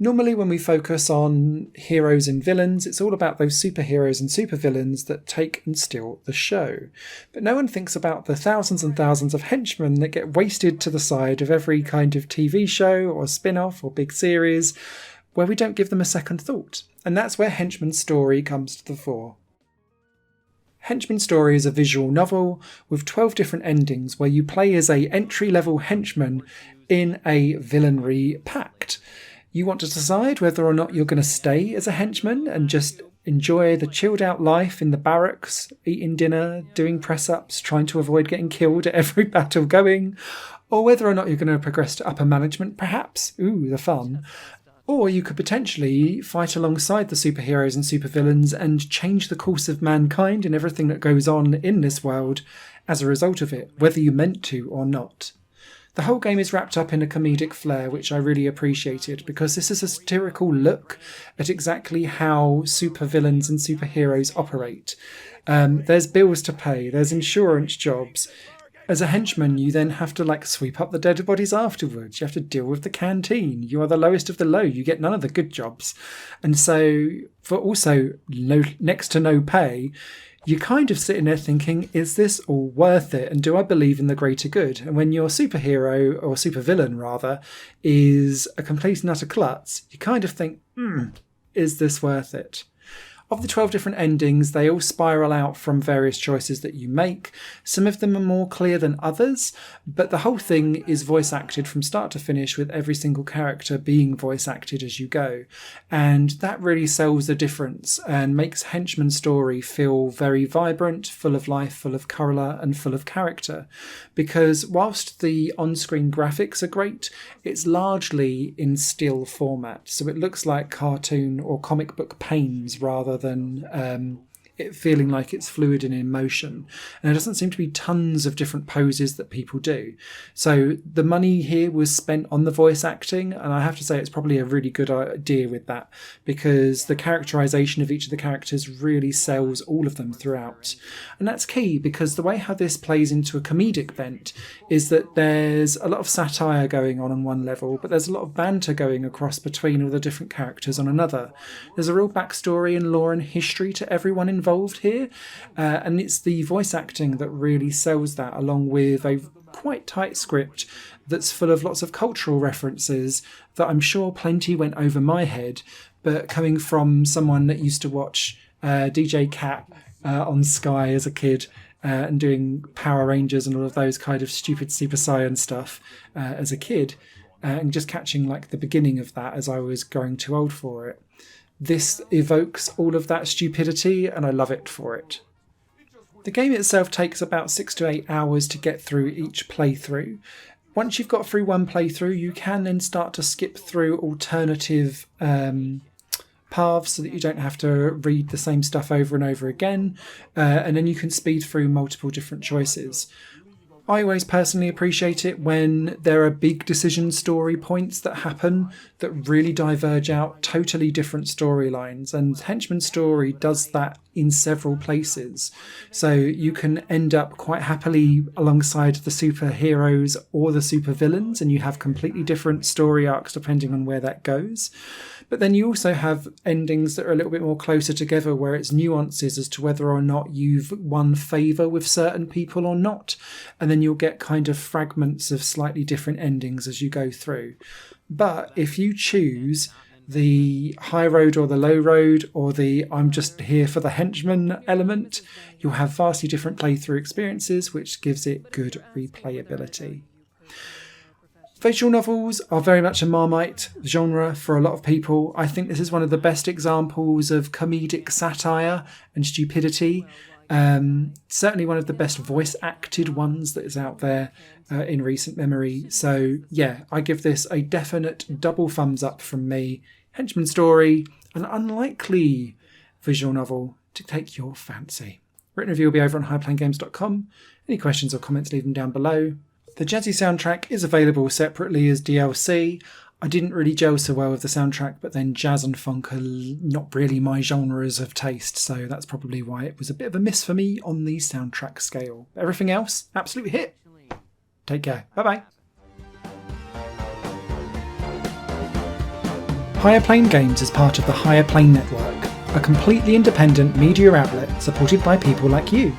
Normally when we focus on heroes and villains, it's all about those superheroes and supervillains that take and steal the show. But no one thinks about the thousands and thousands of henchmen that get wasted to the side of every kind of TV show or spin-off or big series where we don't give them a second thought. And that's where Henchman Story comes to the fore. Henchman Story is a visual novel with 12 different endings where you play as a entry-level henchman in a villainry pact. You want to decide whether or not you're going to stay as a henchman and just enjoy the chilled out life in the barracks, eating dinner, doing press-ups, trying to avoid getting killed at every battle going, or whether or not you're going to progress to upper management perhaps. Ooh, the fun. Or you could potentially fight alongside the superheroes and supervillains and change the course of mankind and everything that goes on in this world as a result of it, whether you meant to or not. The whole game is wrapped up in a comedic flair, which I really appreciated, because this is a satirical look at exactly how supervillains and superheroes operate. There's bills to pay, there's insurance jobs. As a henchman, you then have to sweep up the dead bodies afterwards. You have to deal with the canteen. You are the lowest of the low. You get none of the good jobs. And so, for also next to no pay, you're kind of sitting there thinking, is this all worth it? And do I believe in the greater good? And when your superhero, or supervillain rather, is a complete and utter klutz, you kind of think, is this worth it? Of the 12 different endings, they all spiral out from various choices that you make. Some of them are more clear than others, but the whole thing is voice acted from start to finish, with every single character being voice acted as you go. And that really sells the difference and makes Henchman Story feel very vibrant, full of life, full of colour and full of character. Because whilst the on-screen graphics are great, it's largely in still format. So it looks like cartoon or comic book panes rather than it feeling like it's fluid and in motion. And there doesn't seem to be tons of different poses that people do. So the money here was spent on the voice acting, and I have to say it's probably a really good idea with that, because the characterization of each of the characters really sells all of them throughout. And that's key, because the way how this plays into a comedic bent is that there's a lot of satire going on one level, but there's a lot of banter going across between all the different characters on another. There's a real backstory and lore and history to everyone involved here, and it's the voice acting that really sells that, along with a quite tight script that's full of lots of cultural references that I'm sure plenty went over my head, but coming from someone that used to watch DJ Cat on Sky as a kid, and doing Power Rangers and all of those kind of stupid Super Saiyan stuff as a kid, and just catching the beginning of that as I was growing too old for it. This evokes all of that stupidity, and I love it for it. The game itself takes about 6 to 8 hours to get through each playthrough. Once you've got through one playthrough, you can then start to skip through alternative paths so that you don't have to read the same stuff over and over again, and then you can speed through multiple different choices. I always personally appreciate it when there are big decision story points that happen that really diverge out totally different storylines, and Henchman Story does that in several places. So you can end up quite happily alongside the superheroes or the supervillains, and you have completely different story arcs depending on where that goes. But then you also have endings that are a little bit more closer together, where it's nuances as to whether or not you've won favour with certain people or not. And then you'll get kind of fragments of slightly different endings as you go through. But if you choose the high road or the low road, or the I'm just here for the henchman element, you'll have vastly different playthrough experiences, which gives it good replayability. Visual novels are very much a Marmite genre for a lot of people. I think this is one of the best examples of comedic satire and stupidity. Certainly one of the best voice acted ones that is out there in recent memory. So yeah, I give this a definite double thumbs up from me. Henchman Story, an unlikely visual novel to take your fancy. Written review will be over on highplanegames.com. Any questions or comments, leave them down below. The jazzy soundtrack is available separately as DLC. I didn't really gel so well with the soundtrack, but then jazz and funk are not really my genres of taste, so that's probably why it was a bit of a miss for me on the soundtrack scale. Everything else, absolute hit. Take care. Bye-bye. Higher Plane Games is part of the Higher Plane Network, a completely independent media outlet supported by people like you.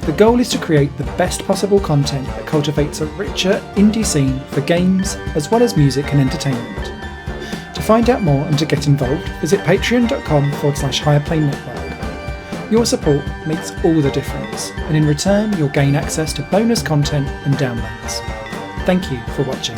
The goal is to create the best possible content that cultivates a richer indie scene for games as well as music and entertainment. To find out more and to get involved, visit patreon.com/Higher Network. Your support makes all the difference, and in return you'll gain access to bonus content and downloads. Thank you for watching.